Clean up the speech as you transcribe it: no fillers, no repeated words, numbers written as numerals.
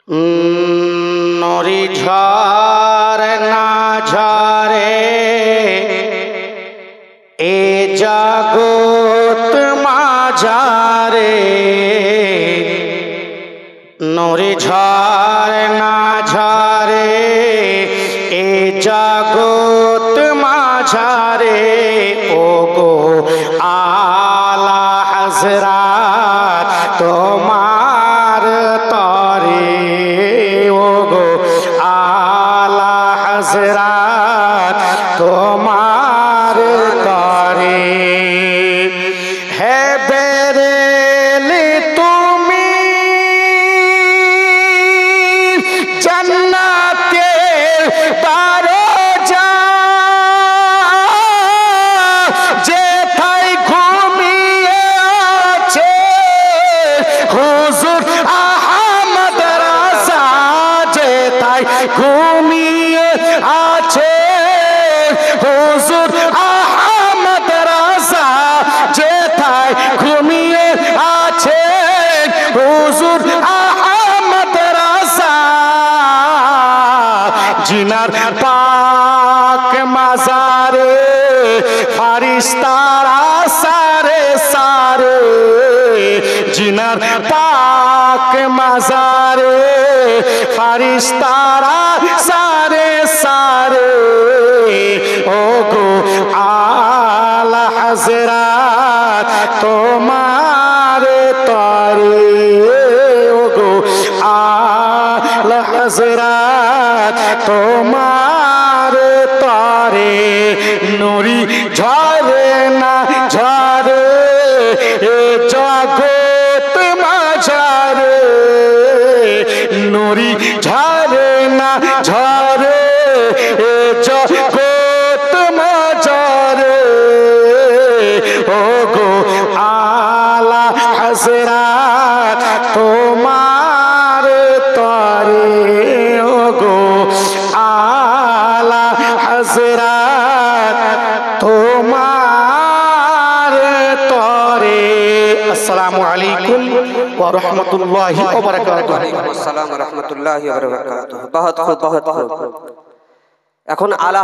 নরি ঝড় না ঝরে এ জগৎ মাঝারে, নরি ঝড় না ঝরে এ জগৎ মাঝারে। ও গো আলা হযরত তোমার তরে, ও গো আলা হযরত তোমার তরে। হে বেরেলি তুমি জান্নাতের দরজা, যেথায় ঘুমিয়ে আছে হুজুর আহমদ রাজা, যেথায় ঘুমিয়ে আছে হুজুর আহমদ রাজা, যেথায় ঘুমিয়ে আছে হুজুর আহমদ রাজা। জিনার পাক মাজারে ফারিস্তারা সারে সারে, জিনার পাক মাজারে ফারিস্তারা সারে সারে। ও গো আলা হযরত তোমার তরে, ও গো আলা হযরত তোমার তরে। নূরি ঝরে না ঝরে এ জগৎ মাঝারে, নূরি ঝরে না ঝরে এ জগৎ মাঝারে। ও গো আলা হযরত তোমার তরে, ও গো আলা হযরত তোমার তরে। আসসালামু আলাইকুম ওয়া রাহমাতুল্লাহি ওয়া বারাকাতুহু। ওয়া আলাইকুম আসসালাম ওয়া রাহমাতুল্লাহি ওয়া বারাকাতুহু। বহুত খুব। এখন আলা